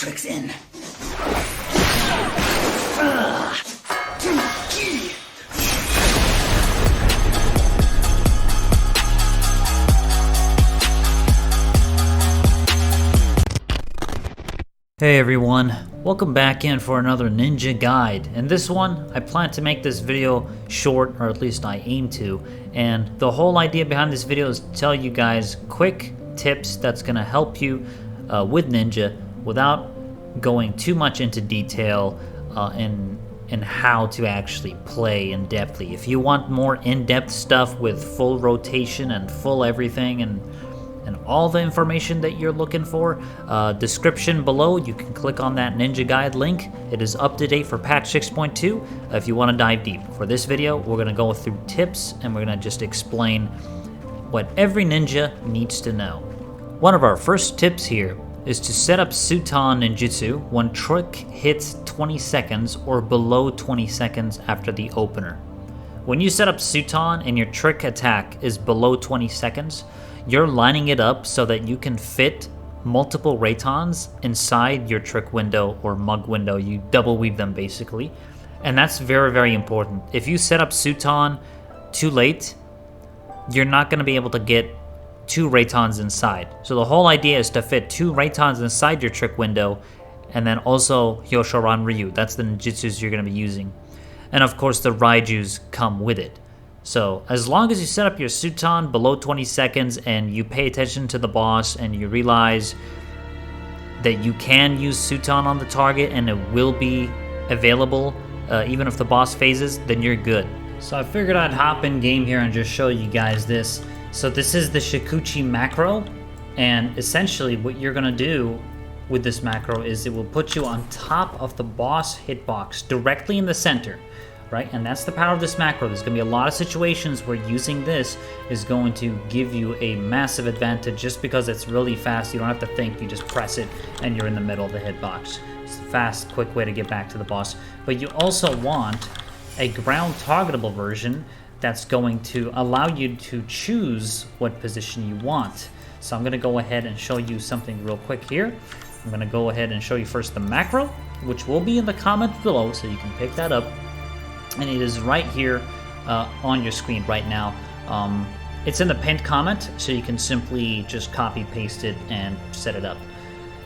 tricks in. Hey everyone, welcome back in for another ninja guide. In this one, I plan to make this video short, or at least I aim to, and the whole idea behind this video is to tell you guys quick tips that's gonna help you with ninja without going too much into detail in how to actually play in depthly. If you want more in-depth stuff with full rotation and full everything and all the information that you're looking for, description below, you can click on that ninja guide link. It is up to date for patch 6.2 if you want to dive deep. For this video, we're going to go through tips and we're going to just explain what every ninja needs to know. One of our first tips here is to set up Sutan ninjutsu when trick hits 20 seconds or below 20 seconds after the opener. When you set up Sutan and your trick attack is below 20 seconds, you're lining it up so that you can fit multiple Raitons inside your trick window or mug window. You double weave them basically. And that's very, very important. If you set up Sutan too late, you're not going to be able to get 2 Raitons inside. So the whole idea is to fit 2 Raitons inside your trick window, and then also Hyoshoran Ryu. That's the ninjutsus you're going to be using. And of course the Raijus come with it. So as long as you set up your Sutan below 20 seconds and you pay attention to the boss and you realize that you can use Sutan on the target and it will be available even if the boss phases, then you're good. So I figured I'd hop in game here and just show you guys this. So this is the Shukuchi macro, and essentially what you're gonna do with this macro is it will put you on top of the boss hitbox directly in the center. Right? And that's the power of this macro. There's going to be a lot of situations where using this is going to give you a massive advantage just because it's really fast. You don't have to think, you just press it and you're in the middle of the hitbox. It's a fast, quick way to get back to the boss. But you also want a ground targetable version that's going to allow you to choose what position you want. So I'm going to go ahead and show you something real quick here. I'm going to go ahead and show you first the macro, which will be in the comments below so you can pick that up. And it is right here on your screen right now. It's in the pinned comment, so you can simply just copy paste it and set it up.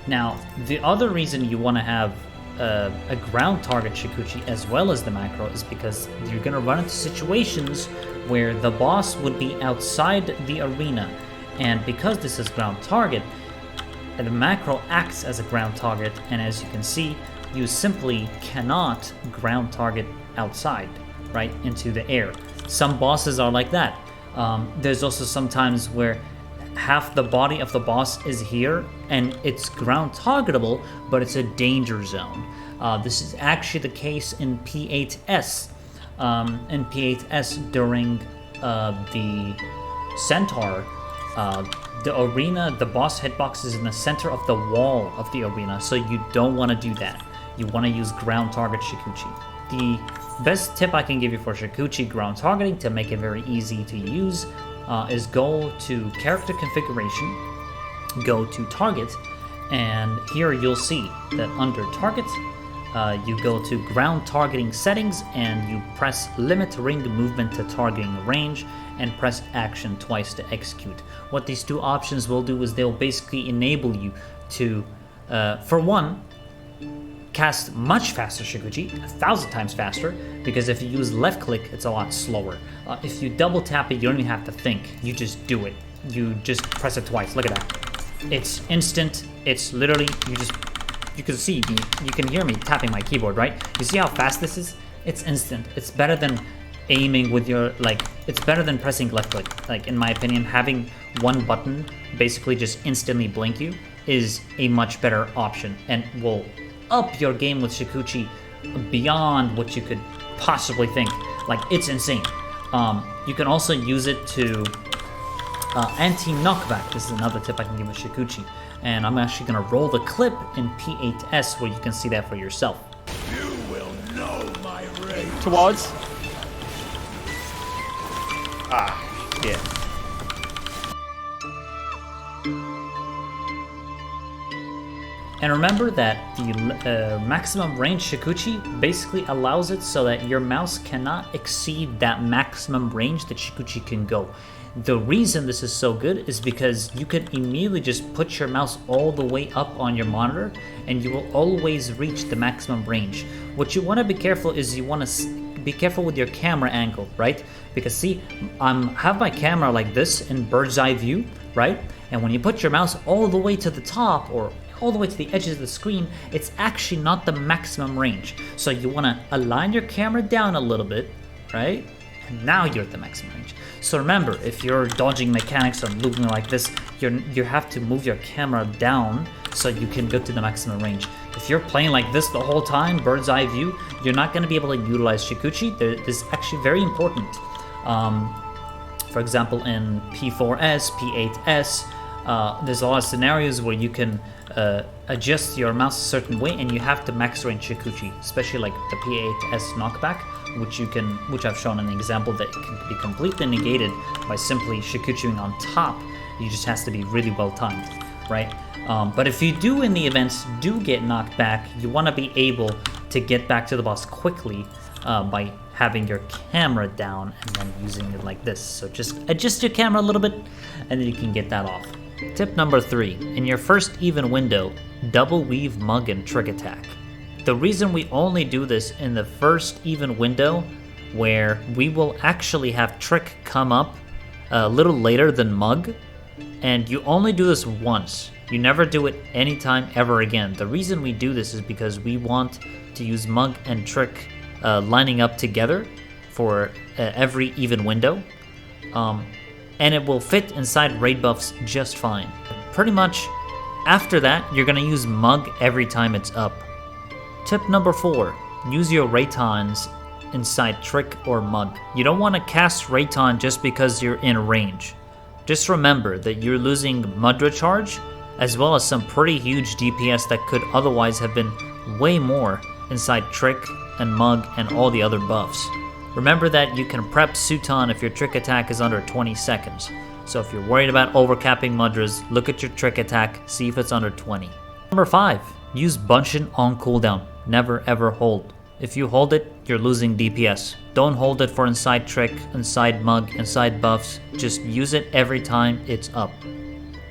Now, the other reason you want to have a ground target Shukuchi as well as the macro is because you're going to run into situations where the boss would be outside the arena. And because this is ground target, the macro acts as a ground target, and as you can see, you simply cannot ground target outside, right, into the air. Some bosses are like that. There's also sometimes where half the body of the boss is here and it's ground targetable, but it's a danger zone. This is actually the case in P8S. In P8S during the Centaur, the arena, the boss hitbox is in the center of the wall of the arena, so you don't want to do that. You want to use ground target Shukuchi. The best tip I can give you for Shukuchi ground targeting to make it very easy to use is go to character configuration, go to target, and here you'll see that under target, you go to ground targeting settings and you press limit ring movement to targeting range and press action twice to execute. What these two options will do is they'll basically enable you to, for one, cast much faster Shukuchi, 1,000 times faster, because if you use left click, it's a lot slower. If you double tap it, you don't even have to think. You just do it. You just press it twice. Look at that. It's instant. It's literally, you can see, you can hear me tapping my keyboard, right? You see how fast this is? It's instant. It's better than aiming with your, it's better than pressing left click. Like, in my opinion, having one button basically just instantly blink you is a much better option and will up your game with Shukuchi beyond what you could possibly think. Like, it's insane. You can also use it to anti-knockback. This is another tip I can give with Shukuchi. And I'm actually going to roll the clip in P8S where you can see that for yourself. You will know my rage. Towards. Yeah. And remember that the maximum range Shukuchi basically allows it so that your mouse cannot exceed that maximum range that Shukuchi can go. The reason this is so good is because you can immediately just put your mouse all the way up on your monitor and you will always reach the maximum range. What you want to be careful is you want to be careful with your camera angle, right? Because see, I have my camera like this in bird's eye view, right? And when you put your mouse all the way to the top or all the way to the edges of the screen, it's actually not the maximum range. So you want to align your camera down a little bit, right? And now you're at the maximum range. So remember, if you're dodging mechanics or moving like this, you have to move your camera down so you can go to the maximum range. If you're playing like this the whole time, bird's eye view, you're not going to be able to utilize Shukuchi. This is actually very important. For example, in P4S, P8S, there's a lot of scenarios where you can adjust your mouse a certain way and you have to max range Shukuchi, especially like the P8S knockback, which I've shown an example that can be completely negated by simply Shukuchiing on top. You just has to be really well timed, right? But if you do in the events do get knocked back, you want to be able to get back to the boss quickly by having your camera down and then using it like this. So just adjust your camera a little bit and then you can get that off. Tip number 3, in your first even window, double weave mug and trick attack. The reason we only do this in the first even window, where we will actually have trick come up a little later than mug, and you only do this once. You never do it anytime ever again. The reason we do this is because we want to use mug and trick lining up together for every even window. And it will fit inside raid buffs just fine. Pretty much after that, you're gonna use mug every time it's up. Tip number 4, use your Raitons inside trick or mug. You don't want to cast Raiton just because you're in range. Just remember that you're losing Mudra charge as well as some pretty huge DPS that could otherwise have been way more inside trick and mug and all the other buffs. Remember that you can prep Suton if your trick attack is under 20 seconds. So if you're worried about overcapping Mudras, look at your trick attack, see if it's under 20. Number 5, use Bunshin on cooldown. Never ever hold. If you hold it, you're losing DPS. Don't hold it for inside trick, inside mug, inside buffs. Just use it every time it's up.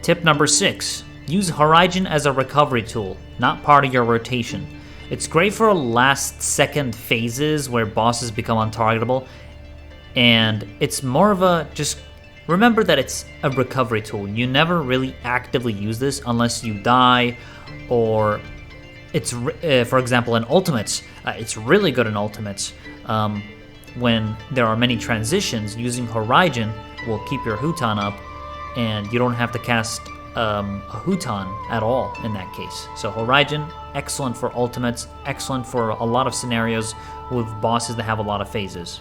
Tip number 6, use Huraijin as a recovery tool, not part of your rotation. It's great for last second phases where bosses become untargetable, and it's more of a just remember that it's a recovery tool. You never really actively use this unless you die, or it's for example in ultimates. It's really good in ultimates when there are many transitions. Using Huraijin will keep your Huton up, and you don't have to cast a Huton at all in that case. So Huraijin, excellent for ultimates, excellent for a lot of scenarios with bosses that have a lot of phases.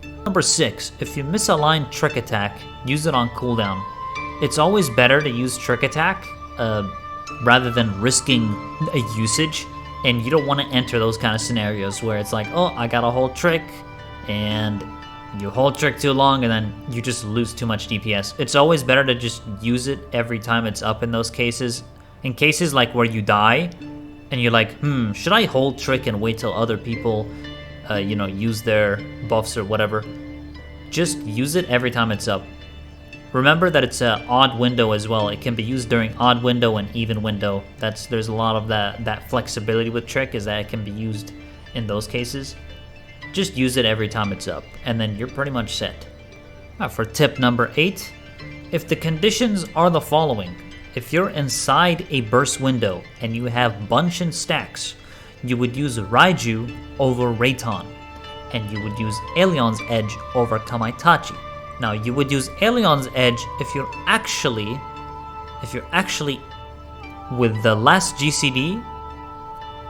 Number 6, if you misalign trick attack, use it on cooldown. It's always better to use trick attack rather than risking a usage, and you don't want to enter those kind of scenarios where it's like, oh, I got a whole trick, and you hold trick too long and then you just lose too much DPS. It's always better to just use it every time it's up in those cases. In cases like where you die and you're like, should I hold trick and wait till other people use their buffs or whatever? Just use it every time it's up. Remember that it's an odd window as well. It can be used during odd window and even window. There's a lot of that flexibility with trick, is that it can be used in those cases. Just use it every time it's up, and then you're pretty much set. For tip number 8, if the conditions are the following: if you're inside a burst window and you have Bunshin stacks, you would use Raiju over Raiton, and you would use Alion's Edge over Kamaitachi. Now, you would use Alion's Edge if you're actually with the last GCD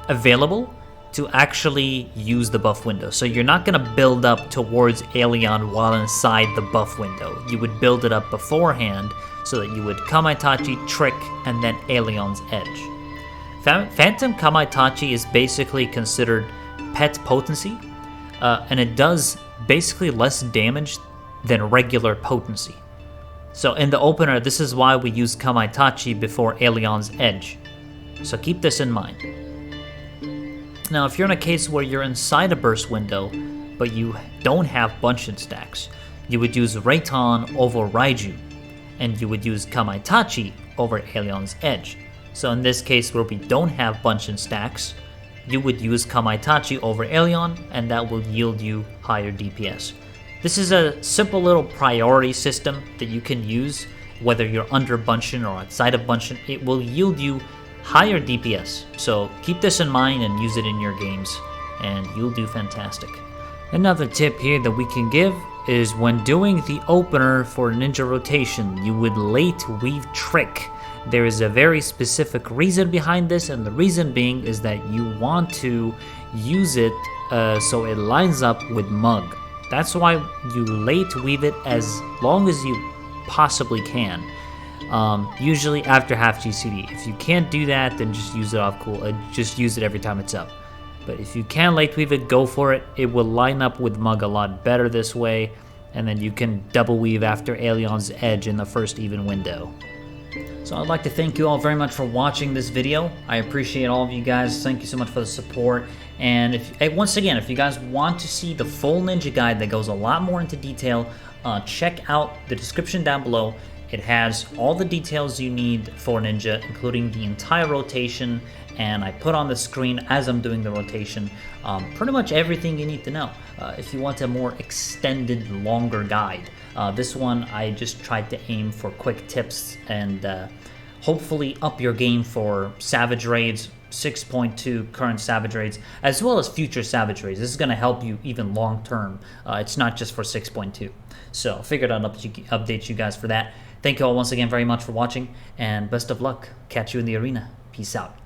available to actually use the buff window. So you're not going to build up towards Allion while inside the buff window. You would build it up beforehand so that you would Kamaitachi, Trick, and then Alion's Edge. Phantom Kamaitachi is basically considered pet potency, and it does basically less damage than regular potency. So in the opener, this is why we use Kamaitachi before Alion's Edge. So keep this in mind. Now, if you're in a case where you're inside a burst window, but you don't have Bunshin stacks, you would use Raiton over Huraijin, and you would use Kamaitachi over Alion's Edge. So in this case where we don't have Bunshin stacks, you would use Kamaitachi over Alion, and that will yield you higher DPS. This is a simple little priority system that you can use, whether you're under Bunshin or outside of Bunshin. It will yield you higher DPS. So keep this in mind and use it in your games, and you'll do fantastic. Another tip here that we can give is when doing the opener for ninja rotation, you would late weave trick. There is a very specific reason behind this, and the reason being is that you want to use it so it lines up with Mug. That's why you late weave it as long as you possibly can. Usually after half GCD. If you can't do that, then just use it off cool. Just use it every time it's up. But if you can late weave it, go for it. It will line up with Mug a lot better this way, and then you can double weave after Alion's Edge in the first even window. So I'd like to thank you all very much for watching this video. I appreciate all of you guys. Thank you so much for the support. And once again, if you guys want to see the full ninja guide that goes a lot more into detail, check out the description down below. It has all the details you need for ninja, including the entire rotation, and I put on the screen as I'm doing the rotation pretty much everything you need to know if you want a more extended, longer guide. This one I just tried to aim for quick tips and hopefully up your game for Savage Raids, 6.2 current Savage Raids, as well as future Savage Raids. This is going to help you even long term. It's not just for 6.2. So I figured I'd update you guys for that. Thank you all once again very much for watching, and best of luck. Catch you in the arena. Peace out.